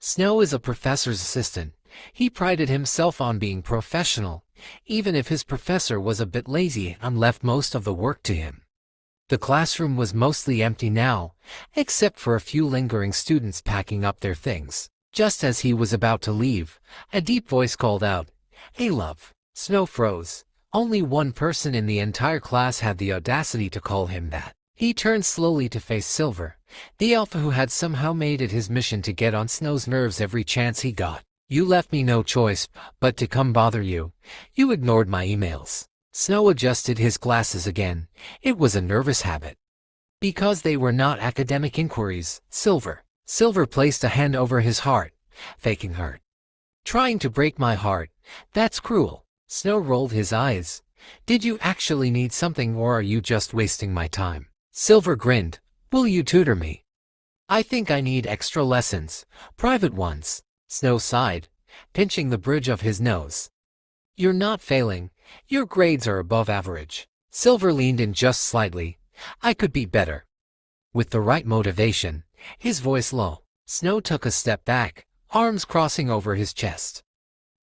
Snow is a professor's assistant. He prided himself on being professional, even if his professor was a bit lazy and left most of the work to him. The classroom was mostly empty now, except for a few lingering students packing up their things. Just as he was about to leave, a deep voice called out, "Hey love." Snow froze. Only one person in the entire class had the audacity to call him that. He turned slowly to face Silver, the alpha who had somehow made it his mission to get on Snow's nerves every chance he got. "You left me no choice but to come bother you. You ignored my emails." Snow adjusted his glasses again. It was a nervous habit. Because they were not academic inquiries, Silver placed a hand over his heart, faking hurt. "Trying to break my heart? That's cruel." Snow rolled his eyes. "Did you actually need something, or are you just wasting my time?" Silver grinned. "Will you tutor me?" "I think I need extra lessons, private ones." Snow sighed, pinching the bridge of his nose. "You're not failing. Your grades are above average." Silver leaned in just slightly. "I could be better." With the right motivation, his voice low, Snow took a step back, arms crossing over his chest.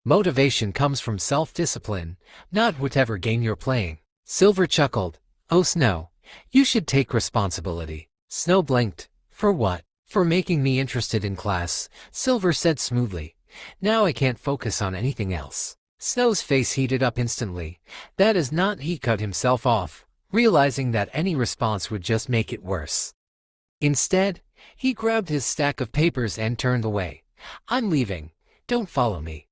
"Motivation comes from self-discipline, not whatever game you're playing." Silver chuckled. "Oh Snow, you should take responsibility." Snow blinked. "For what?" "For making me interested in class," Silver said smoothly. "Now I can't focus on anything else." Snow's face heated up instantly. That is not. He cut himself off, realizing that any response would just make it worse. Instead, he grabbed his stack of papers and turned away. "I'm leaving. Don't follow me."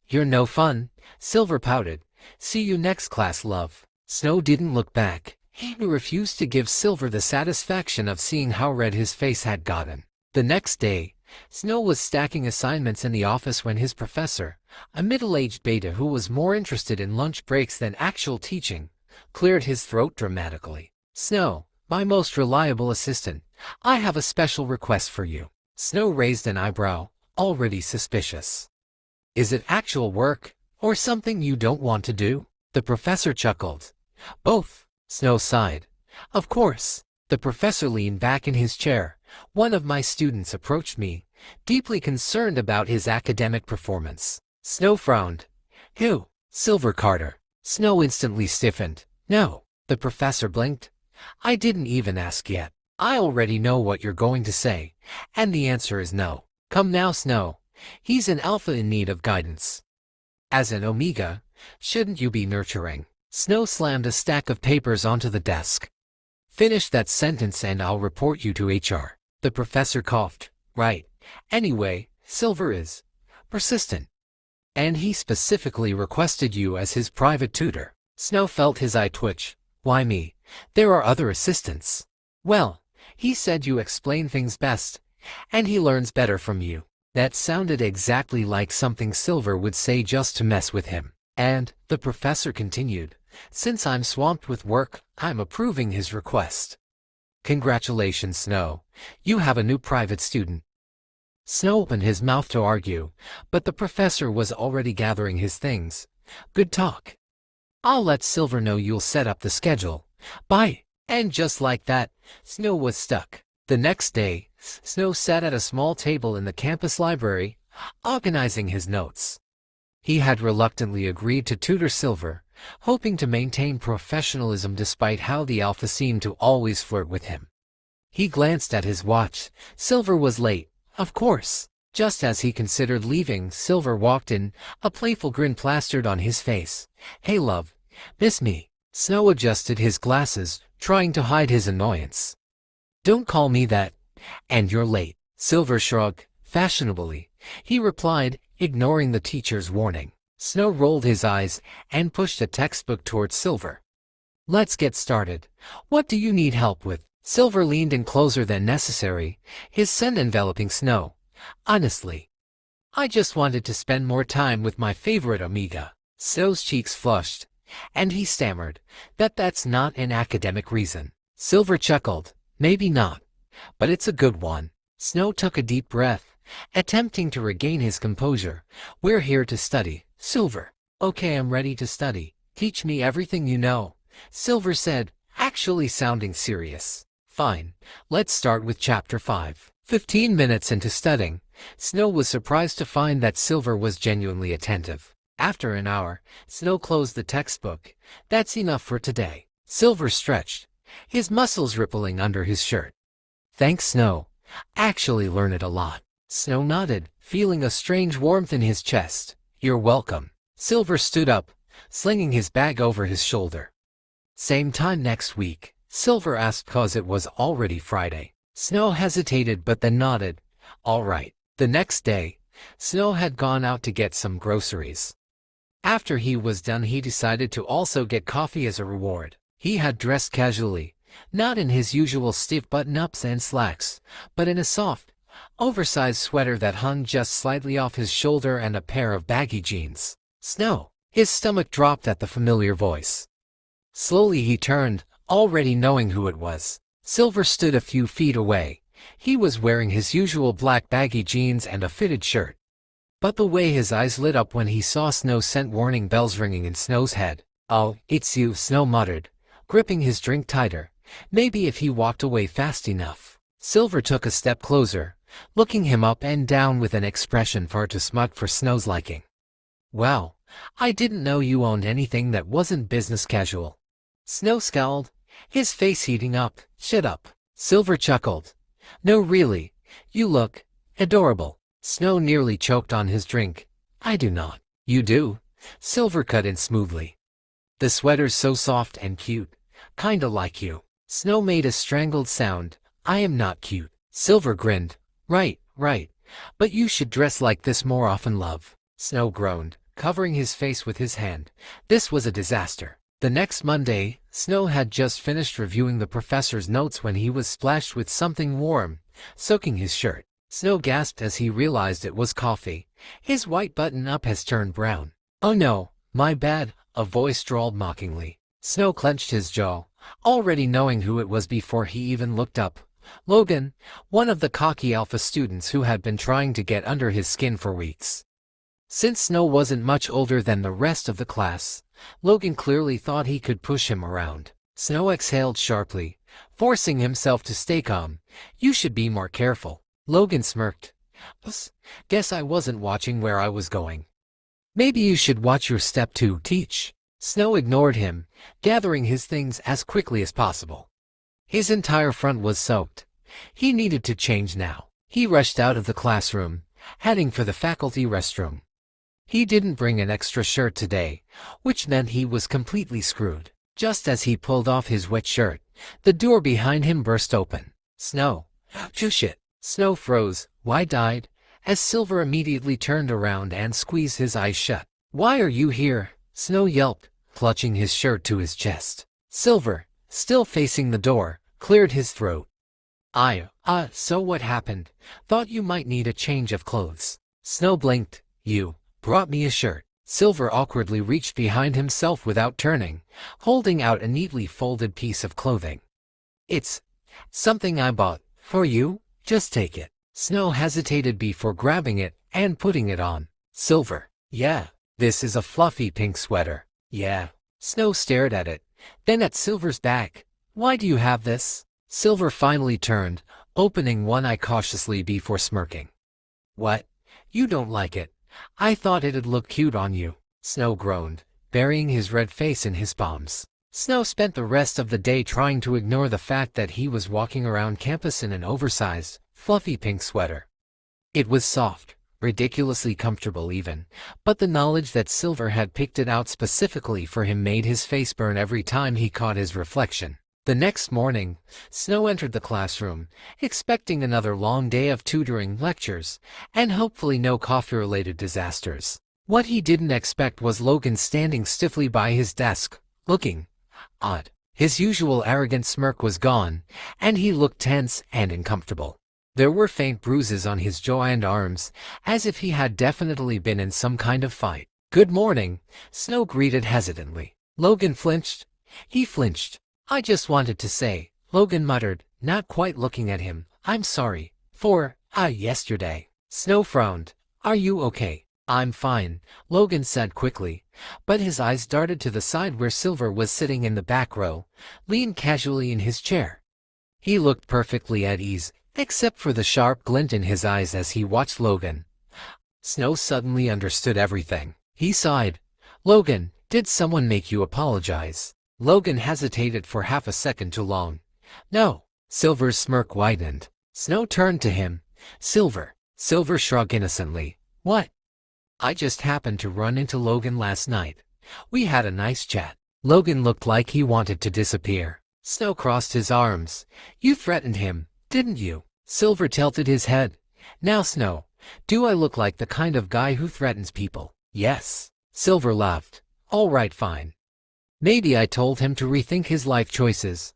You're no fun," Silver pouted. "See you next class, love." Snow didn't look back. He refused to give Silver the satisfaction of seeing how red his face had gotten. The next day, Snow was stacking assignments in the office when his professor, a middle-aged beta who was more interested in lunch breaks than actual teaching, cleared his throat dramatically. "Snow, my most reliable assistant, I have a special request for you." Snow raised an eyebrow, already suspicious. "Is it actual work, or something you don't want to do?" The professor chuckled. "Both." Snow sighed. "Of course." The professor leaned back in his chair. "One of my students approached me, deeply concerned about his academic performance." Snow frowned. "Who?" "Silver Carter." Snow instantly stiffened. "No." The professor blinked. "I didn't even ask yet. I already know what you're going to say, and the answer is no." "Come now, Snow. He's an alpha in need of guidance. As an omega, shouldn't you be nurturing?" Snow slammed a stack of papers onto the desk. "Finish that sentence and I'll report you to HR." The professor coughed. "Right. Anyway, Silver is persistent. And he specifically requested you as his private tutor." Snow felt his eye twitch. "Why me? There are other assistants." "Well, he said you explain things best, and he learns better from you." That sounded exactly like something Silver would say just to mess with him. "And," the professor continued, "since I'm swamped with work, I'm approving his request." "Congratulations, Snow. You have a new private student." Snow opened his mouth to argue, but the professor was already gathering his things. "Good talk. I'll let Silver know you'll set up the schedule. Bye." And just like that, Snow was stuck. The next day, Snow sat at a small table in the campus library, organizing his notes. He had reluctantly agreed to tutor Silver, hoping to maintain professionalism despite how the alpha seemed to always flirt with him. He glanced at his watch. Silver was late, of course. Just as he considered leaving, Silver walked in, a playful grin plastered on his face. "Hey love, miss me?" Snow adjusted his glasses, trying to hide his annoyance. "Don't call me that. And you're late." Silver shrugged, fashionably. He replied, ignoring the teacher's warning. Snow rolled his eyes and pushed a textbook towards Silver. "Let's get started. What do you need help with?" Silver leaned in closer than necessary, his scent enveloping Snow. "Honestly, I just wanted to spend more time with my favorite omega." Snow's cheeks flushed, and he stammered, "That's not an academic reason." Silver chuckled. "Maybe not, but it's a good one." Snow took a deep breath, attempting to regain his composure. "We're here to study, Silver." "Okay, I'm ready to study. Teach me everything you know," Silver said, actually sounding serious. "Fine, let's start with Chapter 5. 15 minutes into studying, Snow was surprised to find that Silver was genuinely attentive. After an hour, Snow closed the textbook. "That's enough for today." Silver stretched, his muscles rippling under his shirt. "Thanks, Snow. Actually learned a lot." Snow nodded, feeling a strange warmth in his chest. "You're welcome." Silver stood up, slinging his bag over his shoulder. "Same time next week?" Silver asked cause it was already Friday. Snow hesitated but then nodded. "All right." The next day, Snow had gone out to get some groceries. After he was done, he decided to also get coffee as a reward. He had dressed casually, not in his usual stiff button-ups and slacks, but in a soft, oversized sweater that hung just slightly off his shoulder and a pair of baggy jeans. "Snow." His stomach dropped at the familiar voice. Slowly he turned, already knowing who it was. Silver stood a few feet away. He was wearing his usual black baggy jeans and a fitted shirt. But the way his eyes lit up when he saw Snow sent warning bells ringing in Snow's head. "Oh, it's you," Snow muttered, gripping his drink tighter. Maybe if he walked away fast enough. Silver took a step closer, looking him up and down with an expression far too smug for Snow's liking. "Wow, I didn't know you owned anything that wasn't business casual." Snow scowled, his face heating up. "Shut up." Silver chuckled. "No, really, you look adorable." Snow nearly choked on his drink. "I do not." "You do." Silver cut in smoothly. "The sweater's so soft and cute, kinda like you." Snow made a strangled sound. "I am not cute." Silver grinned. Right, but you should dress like this more often, love." Snow groaned, covering his face with his hand. This was a disaster. The next Monday, Snow had just finished reviewing the professor's notes when he was splashed with something warm, soaking his shirt. Snow gasped as he realized it was coffee. His white button-up has turned brown. "Oh no, my bad," a voice drawled mockingly. Snow clenched his jaw, already knowing who it was before he even looked up. Logan, one of the cocky alpha students who had been trying to get under his skin for weeks. Since Snow wasn't much older than the rest of the class, Logan clearly thought he could push him around. Snow exhaled sharply, forcing himself to stay calm. "You should be more careful." Logan smirked. "Guess I wasn't watching where I was going." "Maybe you should watch your step too, teach." Snow ignored him, gathering his things as quickly as possible. His entire front was soaked. He needed to change now. He rushed out of the classroom, heading for the faculty restroom. He didn't bring an extra shirt today, which meant he was completely screwed. Just as he pulled off his wet shirt, the door behind him burst open. "Snow." Shit. Snow froze, wide-eyed, as Silver immediately turned around and squeezed his eyes shut. "Why are you here?" Snow yelped, clutching his shirt to his chest. Silver, still facing the door, cleared his throat. So what happened? Thought you might need a change of clothes." Snow blinked. "You brought me a shirt." Silver awkwardly reached behind himself without turning, holding out a neatly folded piece of clothing. "It's something I bought for you. Just take it." Snow hesitated before grabbing it and putting it on. Silver. "Yeah, this is a fluffy pink sweater." "Yeah." Snow stared at it, then at Silver's back. "Why do you have this?" Silver finally turned, opening one eye cautiously before smirking. "What? You don't like it? I thought it'd look cute on you." Snow groaned, burying his red face in his palms. Snow spent the rest of the day trying to ignore the fact that he was walking around campus in an oversized, fluffy pink sweater. It was soft, ridiculously comfortable even, but the knowledge that Silver had picked it out specifically for him made his face burn every time he caught his reflection. The next morning, Snow entered the classroom, expecting another long day of tutoring, lectures, and hopefully no coffee-related disasters. What he didn't expect was Logan standing stiffly by his desk, looking odd. His usual arrogant smirk was gone, and he looked tense and uncomfortable. There were faint bruises on his jaw and arms, as if he had definitely been in some kind of fight. "Good morning," Snow greeted hesitantly. Logan flinched. He flinched. "I just wanted to say," Logan muttered, not quite looking at him, "I'm sorry for yesterday." Snow frowned. "Are you okay?" "I'm fine," Logan said quickly, but his eyes darted to the side where Silver was sitting in the back row, leaned casually in his chair. He looked perfectly at ease, except for the sharp glint in his eyes as he watched Logan. Snow suddenly understood everything. He sighed. "Logan, did someone make you apologize?" Logan hesitated for half a second too long. "No." Silver's smirk widened. Snow turned to him. "Silver." Silver shrugged innocently. "What?" "I just happened to run into Logan last night. We had a nice chat." Logan looked like he wanted to disappear. Snow crossed his arms. "You threatened him, didn't you?" Silver tilted his head. "Now Snow, do I look like the kind of guy who threatens people?" "Yes." Silver laughed. "All right, fine. Maybe I told him to rethink his life choices.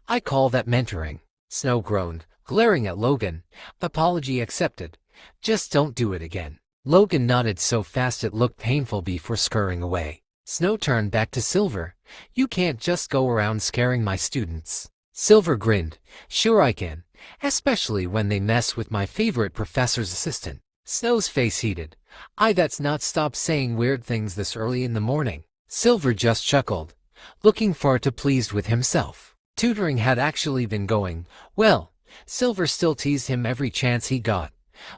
I call that mentoring." Snow groaned, glaring at Logan. "Apology accepted. Just don't do it again." Logan nodded so fast it looked painful before scurrying away. Snow turned back to Silver. "You can't just go around scaring my students." Silver grinned. "Sure I can, especially when they mess with my favorite professor's assistant." Snow's face heated. That's not stop saying weird things this early in the morning." Silver just chuckled, looking far too pleased with himself. Tutoring had actually been going well. Silver still teased him every chance he got,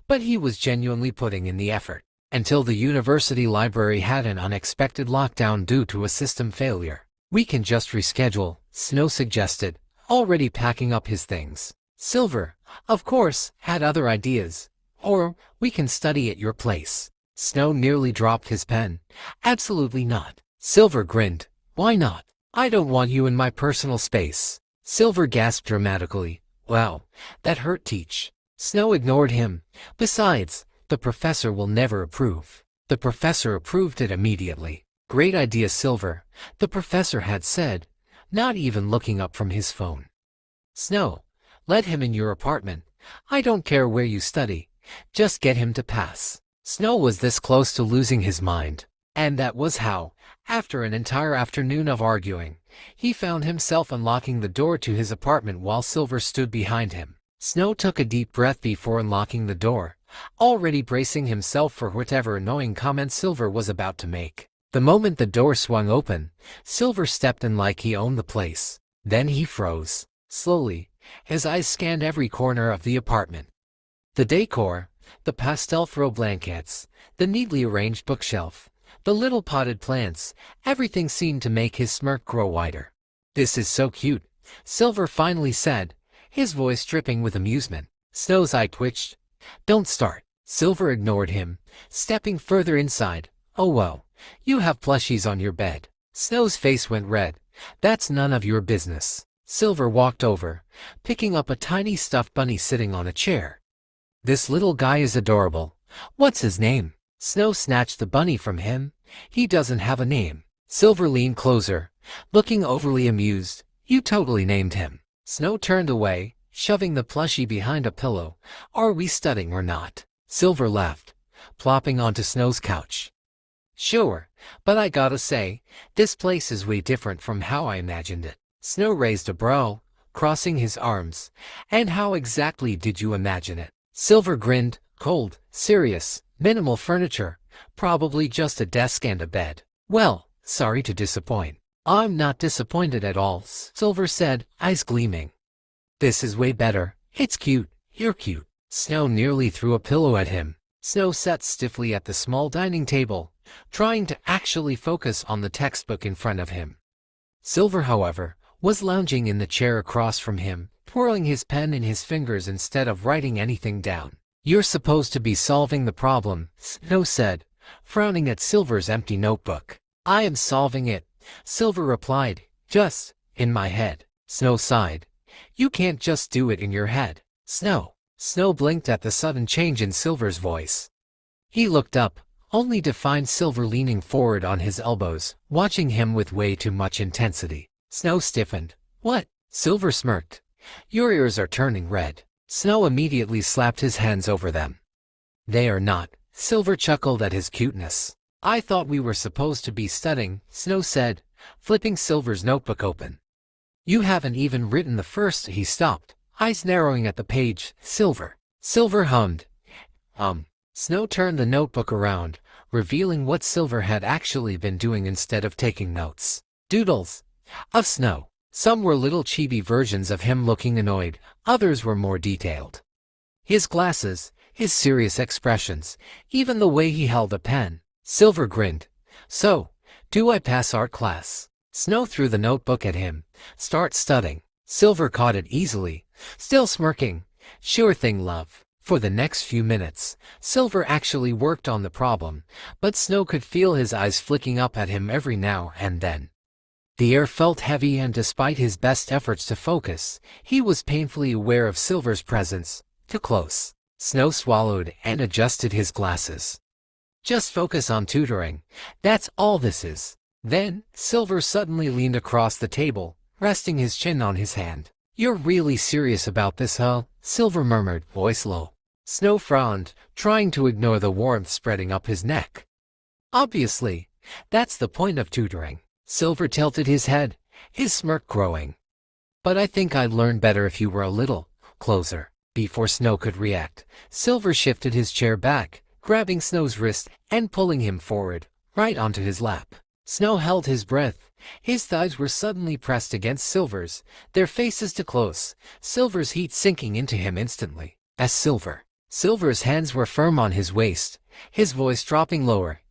but he was genuinely putting in the effort. Until the university library had an unexpected lockdown due to a system failure. "We can just reschedule," Snow suggested, already packing up his things. Silver, of course, had other ideas. "Or we can study at your place." Snow nearly dropped his pen. "Absolutely not." Silver grinned. "Why not? I don't want you in my personal space." Silver gasped dramatically. "Wow, that hurt Teach." Snow ignored him. "Besides, the professor will never approve." The professor approved it immediately. "Great idea, Silver," the professor had said, not even looking up from his phone. "Snow, let him in your apartment. I don't care where you study. Just get him to pass." Snow was this close to losing his mind. And that was how, after an entire afternoon of arguing, he found himself unlocking the door to his apartment while Silver stood behind him. Snow took a deep breath before unlocking the door, already bracing himself for whatever annoying comment Silver was about to make. The moment the door swung open, Silver stepped in like he owned the place. Then he froze. Slowly, his eyes scanned every corner of the apartment. The decor, the pastel throw blankets, the neatly arranged bookshelf, the little potted plants, everything seemed to make his smirk grow wider. "This is so cute," Silver finally said, his voice dripping with amusement. Snow's eye twitched. "Don't start." Silver ignored him, stepping further inside. "Oh well, you have plushies on your bed." Snow's face went red. "That's none of your business." Silver walked over, picking up a tiny stuffed bunny sitting on a chair. "This little guy is adorable. What's his name?" Snow snatched the bunny from him. "He doesn't have a name." Silver leaned closer, looking overly amused. "You totally named him." Snow turned away, shoving the plushie behind a pillow. "Are we studying or not?" Silver laughed, plopping onto Snow's couch. "Sure, but I gotta say, this place is way different from how I imagined it." Snow raised a brow, crossing his arms. "And how exactly did you imagine it?" Silver grinned, cold, serious, minimal furniture, probably just a desk and a bed. "Well, sorry to disappoint." "I'm not disappointed at all," Silver said, eyes gleaming. "This is way better. It's cute. You're cute." Snow nearly threw a pillow at him. Snow sat stiffly at the small dining table, trying to actually focus on the textbook in front of him. Silver, however, was lounging in the chair across from him, twirling his pen in his fingers instead of writing anything down. "You're supposed to be solving the problem," Snow said, frowning at Silver's empty notebook. "I am solving it," Silver replied, "just in my head." Snow sighed. "You can't just do it in your head." Snow blinked at the sudden change in Silver's voice. He looked up, only to find Silver leaning forward on his elbows, watching him with way too much intensity. Snow stiffened. "What?" Silver smirked. "Your ears are turning red." Snow immediately slapped his hands over them. "They are not." Silver chuckled at his cuteness. "I thought we were supposed to be studying," Snow said, flipping Silver's notebook open. "You haven't even written the first." He stopped, eyes narrowing at the page. Silver hummed. Snow turned the notebook around, revealing what Silver had actually been doing instead of taking notes. Doodles of Snow. Some were little chibi versions of him looking annoyed, others were more detailed. His glasses, his serious expressions, even the way he held a pen. Silver grinned. "So, do I pass art class?" Snow threw the notebook at him. "Start studying." Silver caught it easily, still smirking. "Sure thing, love." For the next few minutes, Silver actually worked on the problem, but Snow could feel his eyes flicking up at him every now and then. The air felt heavy, and despite his best efforts to focus, he was painfully aware of Silver's presence. Too close. Snow swallowed and adjusted his glasses. "Just focus on tutoring. That's all this is." Then, Silver suddenly leaned across the table, resting his chin on his hand. "You're really serious about this, huh?" Silver murmured, voice low. Snow frowned, trying to ignore the warmth spreading up his neck. "Obviously. That's the point of tutoring." Silver tilted his head, his smirk growing. "But I think I'd learn better if you were a little closer." Before Snow could react, Silver shifted his chair back, grabbing Snow's wrist and pulling him forward, right onto his lap. Snow held his breath. His thighs were suddenly pressed against Silver's, their faces too close, Silver's heat sinking into him instantly. As Silver's hands were firm on his waist, his voice dropping lower.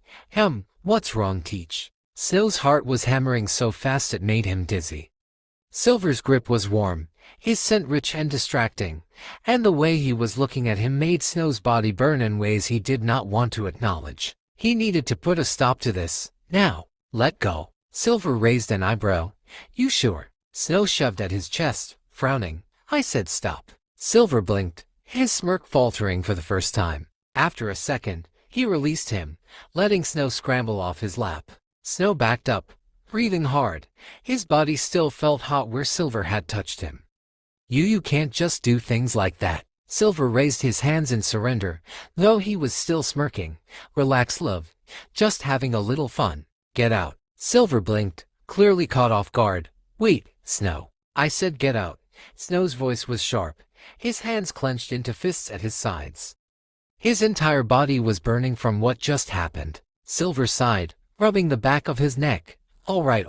What's wrong, Teach?" Snow's heart was hammering so fast it made him dizzy. Silver's grip was warm, his scent rich and distracting, and the way he was looking at him made Snow's body burn in ways he did not want to acknowledge. He needed to put a stop to this, now. "Let go." Silver raised an eyebrow. "You sure?" Snow shoved at his chest, frowning. "I said stop." Silver blinked, his smirk faltering for the first time. After a second, he released him, letting Snow scramble off his lap. Snow backed up, breathing hard. His body still felt hot where Silver had touched him. You can't just do things like that." Silver raised his hands in surrender, though he was still smirking. "Relax, love. Just having a little fun. Get out." Silver blinked, clearly caught off guard. "Wait, Snow. I said get out." Snow's voice was sharp, his hands clenched into fists at his sides. His entire body was burning from what just happened. Silver sighed, rubbing the back of his neck. All right.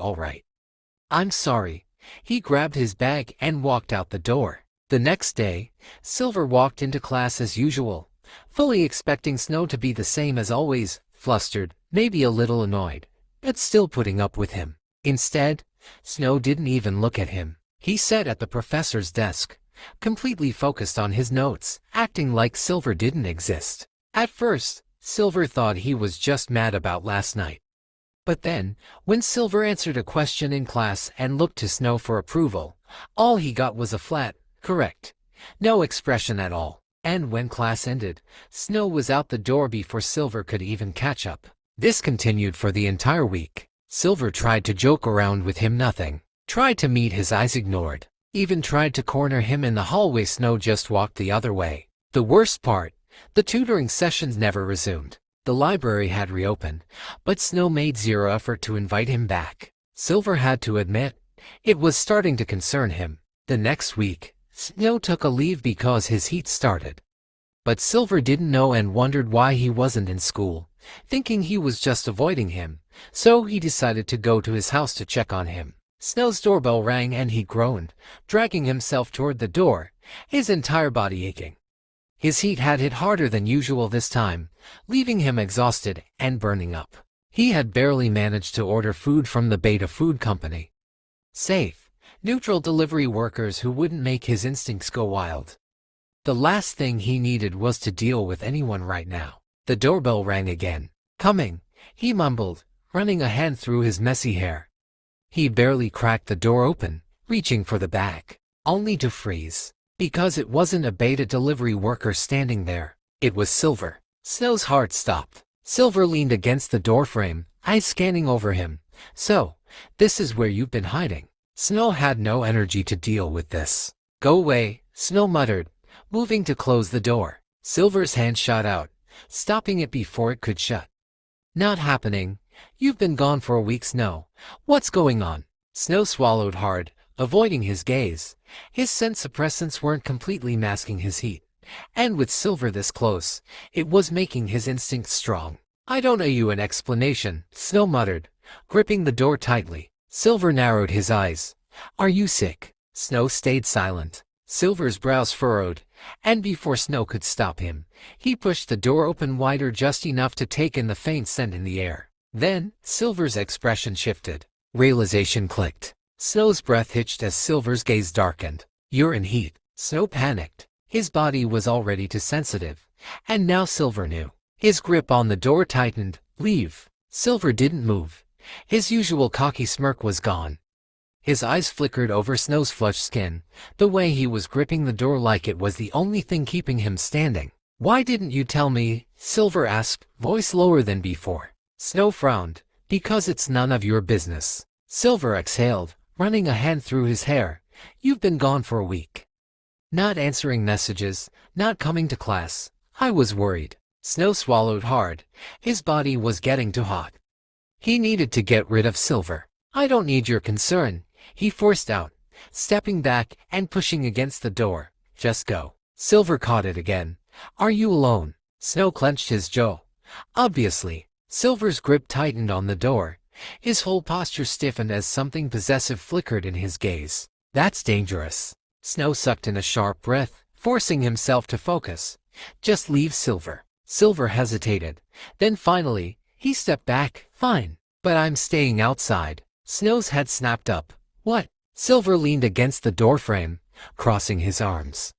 I'm sorry." He grabbed his bag and walked out the door. The next day, Silver walked into class as usual, fully expecting Snow to be the same as always, flustered, maybe a little annoyed, but still putting up with him. Instead, Snow didn't even look at him. He sat at the professor's desk, completely focused on his notes, acting like Silver didn't exist. At first, Silver thought he was just mad about last night. But then, when Silver answered a question in class and looked to Snow for approval, all he got was a flat, correct. No expression at all. And when class ended, Snow was out the door before Silver could even catch up. This continued for the entire week. Silver tried to joke around with him, nothing. Tried to meet his eyes, ignored. Even tried to corner him in the hallway. Snow just walked the other way. The worst part, the tutoring sessions never resumed. The library had reopened, but Snow made zero effort to invite him back. Silver had to admit, it was starting to concern him. The next week, Snow took a leave because his heat started. But Silver didn't know and wondered why he wasn't in school, thinking he was just avoiding him, so he decided to go to his house to check on him. Snow's doorbell rang and he groaned, dragging himself toward the door, his entire body aching. His heat had hit harder than usual this time, leaving him exhausted and burning up. He had barely managed to order food from the Beta Food Company. Safe, neutral delivery workers who wouldn't make his instincts go wild. The last thing he needed was to deal with anyone right now. The doorbell rang again. "Coming," he mumbled, running a hand through his messy hair. He barely cracked the door open, reaching for the bag, only to freeze. Because it wasn't a Beta delivery worker standing there. It was Silver. Snow's heart stopped. Silver leaned against the doorframe, eyes scanning over him. "So, this is where you've been hiding." Snow had no energy to deal with this. "Go away," Snow muttered, moving to close the door. Silver's hand shot out, stopping it before it could shut. "Not happening. You've been gone for a week, Snow. What's going on?" Snow swallowed hard, avoiding his gaze. His scent suppressants weren't completely masking his heat, and with Silver this close, it was making his instincts strong. "I don't owe you an explanation," Snow muttered, gripping the door tightly. Silver narrowed his eyes. "Are you sick?" Snow stayed silent. Silver's brows furrowed, and before Snow could stop him, he pushed the door open wider just enough to take in the faint scent in the air. Then, Silver's expression shifted. Realization clicked. Snow's breath hitched as Silver's gaze darkened. "You're in heat." Snow panicked. His body was already too sensitive, and now Silver knew. His grip on the door tightened. "Leave." Silver didn't move. His usual cocky smirk was gone. His eyes flickered over Snow's flushed skin, the way he was gripping the door like it was the only thing keeping him standing. "Why didn't you tell me?" Silver asked, voice lower than before. Snow frowned. "Because it's none of your business." Silver exhaled, running a hand through his hair. "You've been gone for a week. Not answering messages, not coming to class. I was worried." Snow swallowed hard. His body was getting too hot. He needed to get rid of Silver. "I don't need your concern," he forced out, stepping back and pushing against the door. "Just go." Silver caught it again. "Are you alone?" Snow clenched his jaw. "Obviously." Silver's grip tightened on the door. His whole posture stiffened as something possessive flickered in his gaze. "That's dangerous." Snow sucked in a sharp breath, forcing himself to focus. "Just leave Silver." Silver hesitated. Then finally, he stepped back. "Fine, but I'm staying outside." Snow's head snapped up. "What?" Silver leaned against the doorframe, crossing his arms.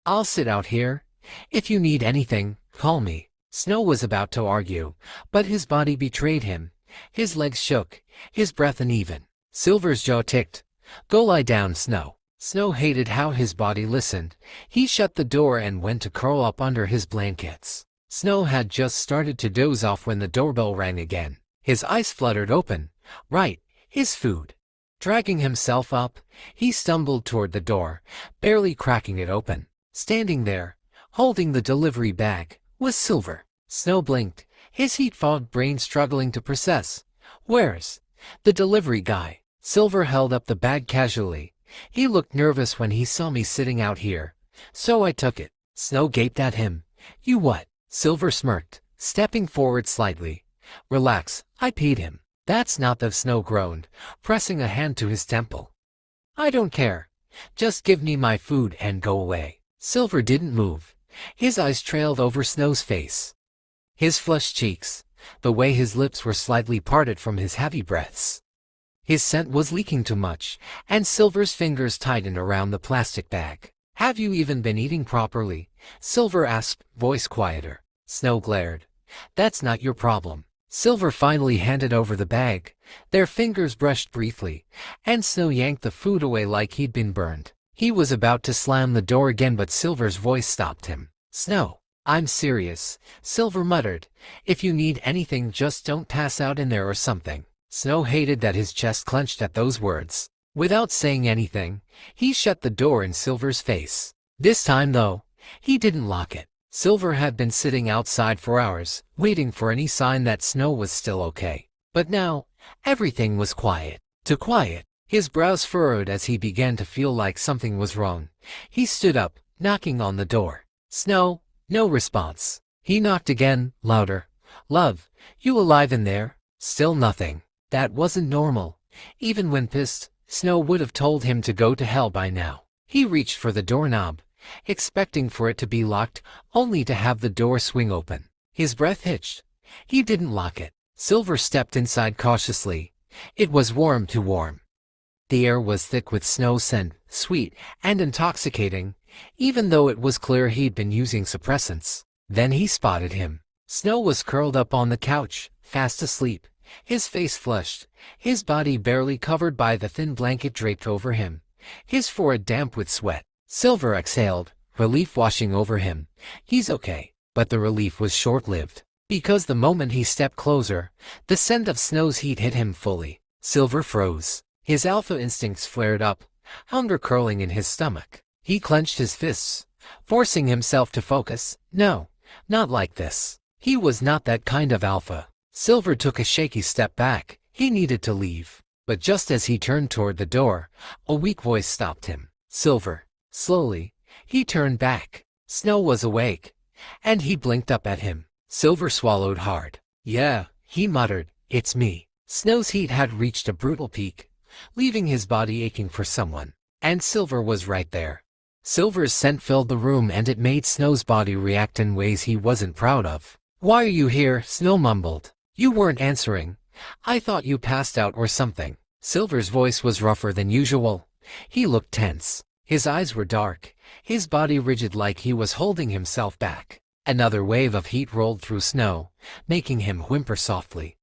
"I'll sit out here. If you need anything, call me." Snow was about to argue, but his body betrayed him. His legs shook, his breath uneven. Silver's jaw ticked. "Go lie down, Snow." Snow hated how his body listened. He shut the door and went to curl up under his blankets. Snow had just started to doze off when the doorbell rang again. His eyes fluttered open. Right, his food. Dragging himself up, he stumbled toward the door, barely cracking it open. Standing there, holding the delivery bag, was Silver. Snow blinked, his heat-fogged brain struggling to process. "Where's the delivery guy?" Silver held up the bag casually. "He looked nervous when he saw me sitting out here, so I took it." Snow gaped at him. "You what?" Silver smirked, stepping forward slightly. "Relax, I paid him." "That's not the..." Snow groaned, pressing a hand to his temple. "I don't care. Just give me my food and go away." Silver didn't move. His eyes trailed over Snow's face. His flushed cheeks, the way his lips were slightly parted from his heavy breaths. His scent was leaking too much, and Silver's fingers tightened around the plastic bag. "Have you even been eating properly?" Silver asked, voice quieter. Snow glared. "That's not your problem." Silver finally handed over the bag. Their fingers brushed briefly, and Snow yanked the food away like he'd been burned. He was about to slam the door again, but Silver's voice stopped him. "Snow, I'm serious," Silver muttered. "If you need anything, just don't pass out in there or something." Snow hated that his chest clenched at those words. Without saying anything, he shut the door in Silver's face. This time, though, he didn't lock it. Silver had been sitting outside for hours, waiting for any sign that Snow was still okay. But now, everything was quiet. Too quiet. His brows furrowed as he began to feel like something was wrong. He stood up, knocking on the door. "Snow," no response. He knocked again, louder. "Love, you alive in there?" Still nothing. That wasn't normal. Even when pissed, Snow would have told him to go to hell by now. He reached for the doorknob, expecting for it to be locked, only to have the door swing open. His breath hitched. He didn't lock it. Silver stepped inside cautiously. It was warm, too warm. The air was thick with snow scent, sweet and intoxicating, even though it was clear he'd been using suppressants. Then he spotted him. Snow was curled up on the couch, fast asleep, his face flushed, his body barely covered by the thin blanket draped over him, his forehead damp with sweat. Silver exhaled, relief washing over him. He's okay. But the relief was short-lived, because the moment he stepped closer, the scent of Snow's heat hit him fully. Silver froze. His alpha instincts flared up, hunger curling in his stomach. He clenched his fists, forcing himself to focus. No, not like this. He was not that kind of alpha. Silver took a shaky step back. He needed to leave. But just as he turned toward the door, a weak voice stopped him. "Silver." Slowly, he turned back. Snow was awake, and he blinked up at him. Silver swallowed hard. "Yeah," he muttered, "it's me." Snow's heat had reached a brutal peak, leaving his body aching for someone. And Silver was right there. Silver's scent filled the room and it made Snow's body react in ways he wasn't proud of. "Why are you here?" Snow mumbled. "You weren't answering. I thought you passed out or something." Silver's voice was rougher than usual. He looked tense. His eyes were dark, his body rigid like he was holding himself back. Another wave of heat rolled through Snow, making him whimper softly.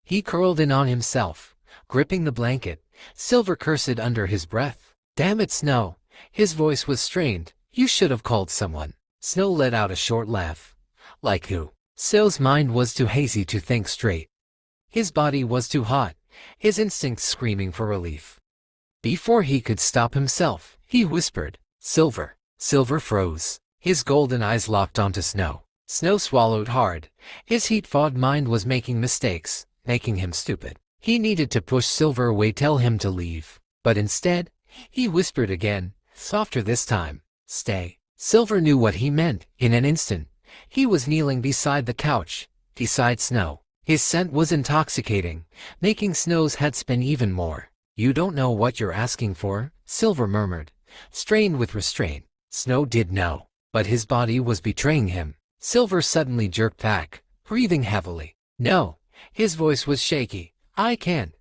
He curled in on himself, gripping the blanket. Silver cursed under his breath. "Damn it, Snow." His voice was strained. "You should have called someone." Snow let out a short laugh. "Like who?" Snow's mind was too hazy to think straight. His body was too hot, his instincts screaming for relief. Before he could stop himself, he whispered, "Silver." Silver froze. His golden eyes locked onto Snow. Snow swallowed hard. His heat-fogged mind was making mistakes, making him stupid. He needed to push Silver away, tell him to leave. But instead, he whispered again, softer this time, "Stay." Silver knew what he meant. In an instant, he was kneeling beside the couch, beside Snow. His scent was intoxicating, making Snow's head spin even more. "You don't know what you're asking for," Silver murmured, strained with restraint. Snow did know, but his body was betraying him. Silver suddenly jerked back, breathing heavily. "No." His voice was shaky. "I can't.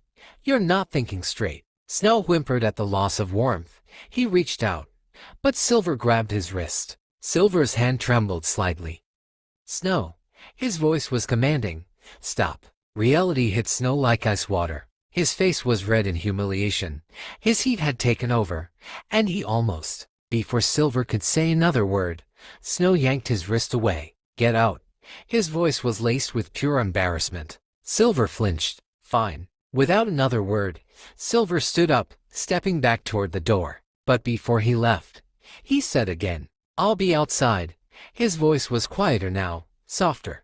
You're not thinking straight." Snow whimpered at the loss of warmth. He reached out, but Silver grabbed his wrist. Silver's hand trembled slightly. "Snow." His voice was commanding. "Stop." Reality hit Snow like ice water. His face was red in humiliation. His heat had taken over, and he almost, before Silver could say another word, Snow yanked his wrist away. "Get out." His voice was laced with pure embarrassment. Silver flinched. "Fine." Without another word, Silver stood up, stepping back toward the door. But before he left, he said again, "I'll be outside." His voice was quieter now, softer.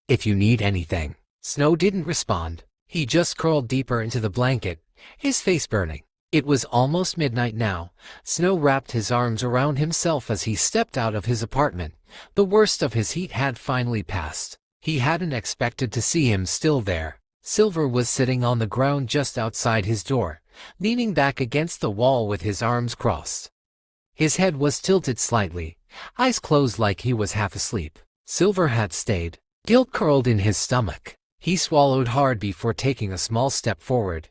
"If you need anything." Snow didn't respond. He just curled deeper into the blanket, his face burning. It was almost midnight now. Snow wrapped his arms around himself as he stepped out of his apartment. The worst of his heat had finally passed. He hadn't expected to see him still there. Silver was sitting on the ground just outside his door, leaning back against the wall with his arms crossed. His head was tilted slightly, eyes closed like he was half asleep. Silver had stayed. Guilt curled in his stomach. He swallowed hard before taking a small step forward.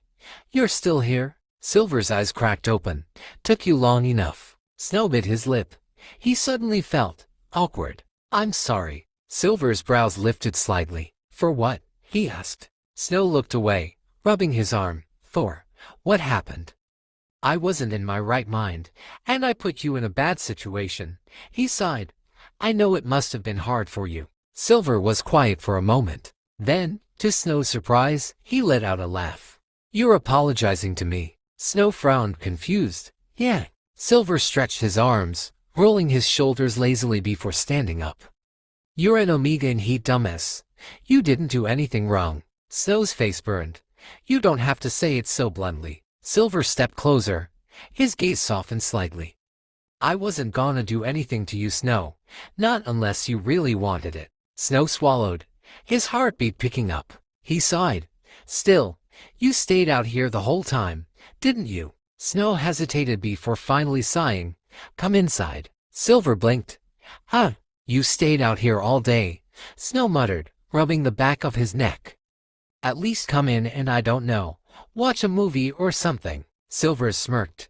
"You're still here?" Silver's eyes cracked open. "Took you long enough." Snow bit his lip. He suddenly felt awkward. "I'm sorry." Silver's brows lifted slightly. "For what?" he asked. Snow looked away, rubbing his arm. "Thor, what happened?" "I wasn't in my right mind, and I put you in a bad situation." He sighed. "I know it must have been hard for you." Silver was quiet for a moment. Then, to Snow's surprise, he let out a laugh. "You're apologizing to me." Snow frowned, confused. "Yeah." Silver stretched his arms, rolling his shoulders lazily before standing up. "You're an Omega in heat, dumbass. You didn't do anything wrong." Snow's face burned. "You don't have to say it so bluntly." Silver stepped closer. His gaze softened slightly. "I wasn't gonna do anything to you, Snow. Not unless you really wanted it." Snow swallowed, his heartbeat picking up. He sighed. "Still, you stayed out here the whole time, didn't you?" Snow hesitated before finally sighing. "Come inside." Silver blinked. "Huh, you stayed out here all day," Snow muttered, rubbing the back of his neck. "At least come in and I don't know, watch a movie or something." Silver smirked.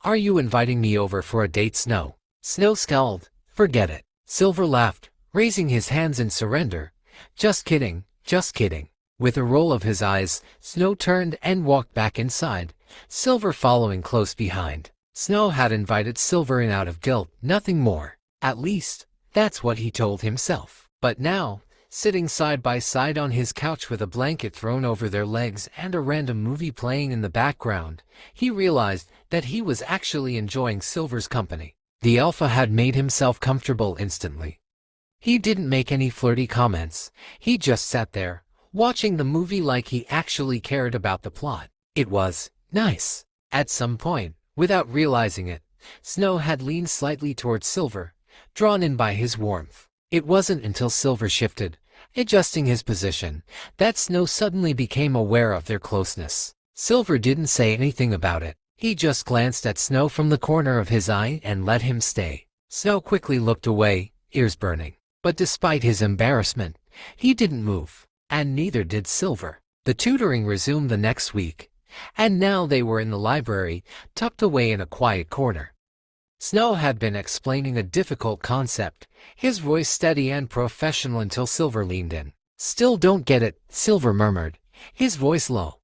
"Are you inviting me over for a date, Snow?" Snow scowled. "Forget it." Silver laughed, raising his hands in surrender. "Just kidding, just kidding." With a roll of his eyes, Snow turned and walked back inside, Silver following close behind. Snow had invited Silver in out of guilt, nothing more. At least, that's what he told himself. But now, sitting side by side on his couch with a blanket thrown over their legs and a random movie playing in the background, he realized that he was actually enjoying Silver's company. The alpha had made himself comfortable instantly. He didn't make any flirty comments. He just sat there, watching the movie like he actually cared about the plot. It was nice. At some point, without realizing it, Snow had leaned slightly towards Silver, drawn in by his warmth. It wasn't until Silver shifted, adjusting his position, that Snow suddenly became aware of their closeness. Silver didn't say anything about it. He just glanced at Snow from the corner of his eye and let him stay. Snow quickly looked away, ears burning. But despite his embarrassment, he didn't move, and neither did Silver. The tutoring resumed the next week, and now they were in the library, tucked away in a quiet corner. Snow had been explaining a difficult concept, his voice steady and professional until Silver leaned in. "Still don't get it," Silver murmured, his voice low.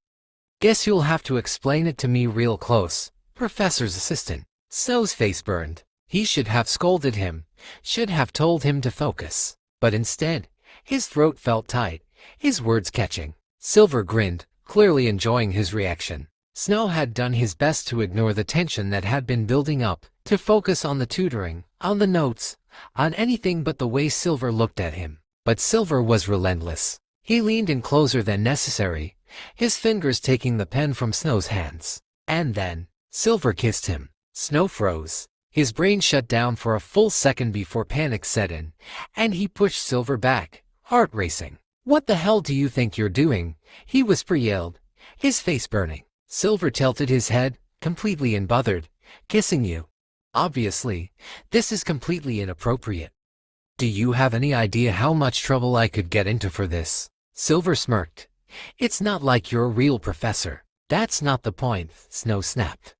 "Guess you'll have to explain it to me real close, Professor's assistant." Snow's face burned. He should have scolded him, should have told him to focus. But instead, his throat felt tight, his words catching. Silver grinned, clearly enjoying his reaction. Snow had done his best to ignore the tension that had been building up, to focus on the tutoring, on the notes, on anything but the way Silver looked at him. But Silver was relentless. He leaned in closer than necessary, his fingers taking the pen from Snow's hands. And then, Silver kissed him. Snow froze. His brain shut down for a full second before panic set in, and he pushed Silver back, heart racing. "What the hell do you think you're doing?" he yelled, his face burning. Silver tilted his head, completely unbothered. "Kissing you. Obviously, this is completely inappropriate. Do you have any idea how much trouble I could get into for this?" Silver smirked. "It's not like you're a real professor." "That's not the point," Snow snapped.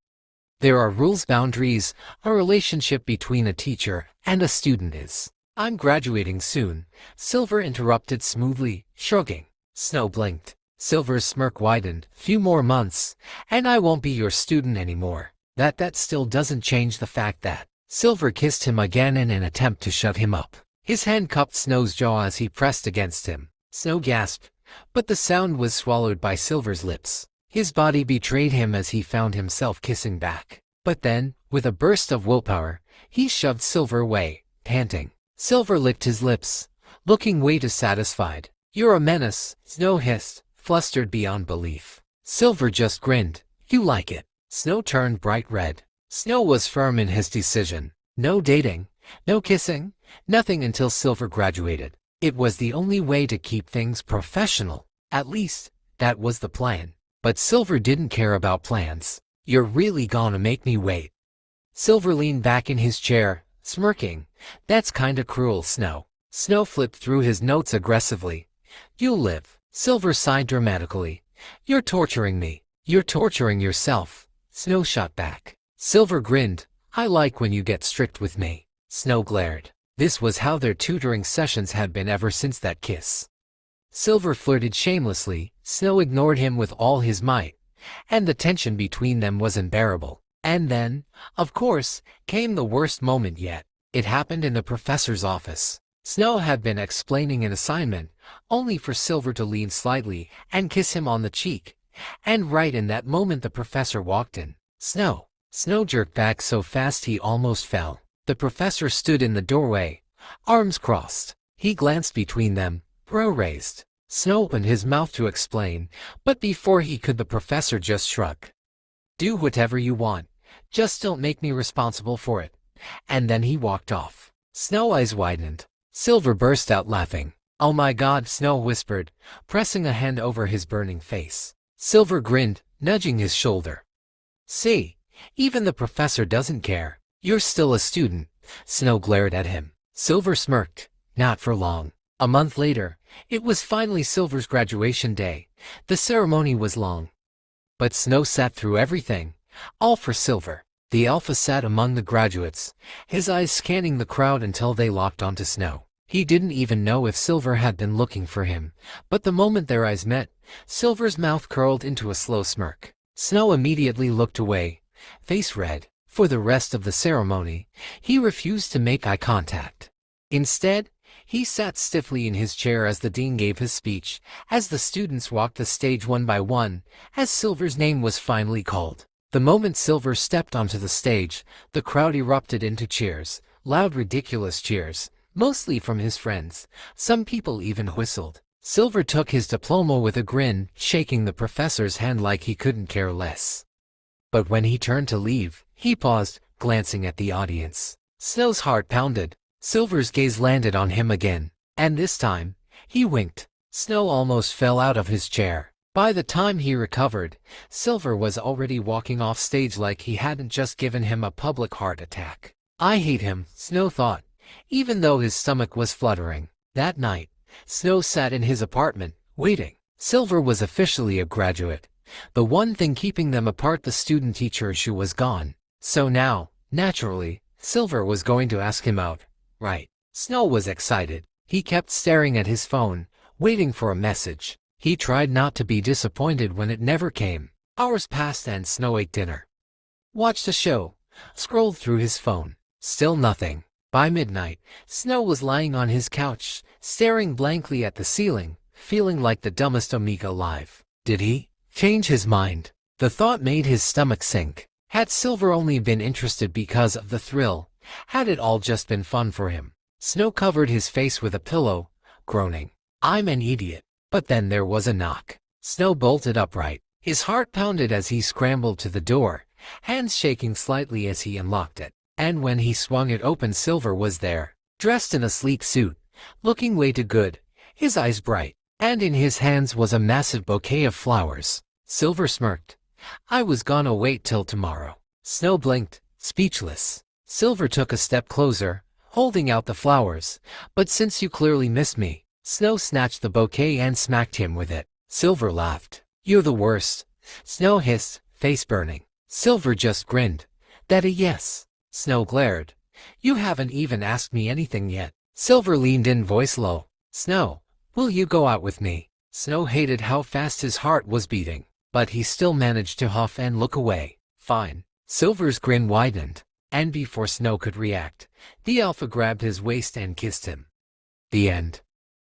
"There are rules, boundaries, a relationship between a teacher and a student is." "I'm graduating soon," Silver interrupted smoothly, shrugging. Snow blinked. Silver's smirk widened. "Few more months, and I won't be your student anymore." That still doesn't change the fact that." Silver kissed him again in an attempt to shut him up. His hand cupped Snow's jaw as he pressed against him. Snow gasped, but the sound was swallowed by Silver's lips. His body betrayed him as he found himself kissing back. But then, with a burst of willpower, he shoved Silver away, panting. Silver licked his lips, looking way too satisfied. "You're a menace," Snow hissed, flustered beyond belief. Silver just grinned. "You like it." Snow turned bright red. Snow was firm in his decision. No dating, no kissing, nothing until Silver graduated. It was the only way to keep things professional. At least, that was the plan. But Silver didn't care about plans. "You're really gonna make me wait." Silver leaned back in his chair, smirking. "That's kinda cruel, Snow." Snow flipped through his notes aggressively. "You'll live." Silver sighed dramatically. "You're torturing me." "You're torturing yourself," Snow shot back. Silver grinned. "I like when you get strict with me." Snow glared. This was how their tutoring sessions had been ever since that kiss. Silver flirted shamelessly. Snow ignored him with all his might, and the tension between them was unbearable. And then, of course, came the worst moment yet. It happened in the professor's office. Snow had been explaining an assignment, only for Silver to lean slightly and kiss him on the cheek. And right in that moment the professor walked in. Snow jerked back so fast he almost fell. The professor stood in the doorway, arms crossed. He glanced between them, brow raised. Snow opened his mouth to explain, but before he could the professor just shrugged. "Do whatever you want, just don't make me responsible for it." And then he walked off. Snow's eyes widened. Silver burst out laughing. "Oh my God," Snow whispered, pressing a hand over his burning face. Silver grinned, nudging his shoulder. "See, even the professor doesn't care." "You're still a student," Snow glared at him. Silver smirked. Not for long. A month later, it was finally Silver's graduation day. The ceremony was long, but Snow sat through everything, all for Silver. The alpha sat among the graduates, his eyes scanning the crowd until they locked onto Snow. He didn't even know if Silver had been looking for him, but the moment their eyes met, Silver's mouth curled into a slow smirk. Snow immediately looked away, face red. For the rest of the ceremony, he refused to make eye contact. Instead, he sat stiffly in his chair as the dean gave his speech, as the students walked the stage one by one, as Silver's name was finally called. The moment Silver stepped onto the stage, the crowd erupted into cheers, loud ridiculous cheers, mostly from his friends. Some people even whistled. Silver took his diploma with a grin, shaking the professor's hand like he couldn't care less. But when he turned to leave, he paused, glancing at the audience. Snow's heart pounded. Silver's gaze landed on him again, and this time, he winked. Snow almost fell out of his chair. By the time he recovered, Silver was already walking off stage like he hadn't just given him a public heart attack. I hate him, Snow thought, even though his stomach was fluttering. That night, Snow sat in his apartment, waiting. Silver was officially a graduate. The one thing keeping them apart, the student-teacher issue, was gone. So now, naturally, Silver was going to ask him out, right? Snow was excited. He kept staring at his phone, waiting for a message. He tried not to be disappointed when it never came. Hours passed and Snow ate dinner, watched a show, scrolled through his phone. Still nothing. By midnight, Snow was lying on his couch, staring blankly at the ceiling, feeling like the dumbest amiga alive. Did he change his mind? The thought made his stomach sink. Had Silver only been interested because of the thrill? Had it all just been fun for him? Snow covered his face with a pillow, groaning, "I'm an idiot." But then there was a knock. Snow bolted upright. His heart pounded as he scrambled to the door, hands shaking slightly as he unlocked it. And when he swung it open, Silver was there, dressed in a sleek suit, looking way too good, his eyes bright, and in his hands was a massive bouquet of flowers. Silver smirked. "I was gonna wait till tomorrow." Snow blinked, speechless. Silver took a step closer, holding out the flowers. "But since you clearly miss me." Snow snatched the bouquet and smacked him with it. Silver laughed. "You're the worst," Snow hissed, face burning. Silver just grinned. "That a yes?" Snow glared. "You haven't even asked me anything yet." Silver leaned in, voice low. "Snow, will you go out with me?" Snow hated how fast his heart was beating, but he still managed to huff and look away. "Fine." Silver's grin widened, and before Snow could react, the alpha grabbed his waist and kissed him. The end.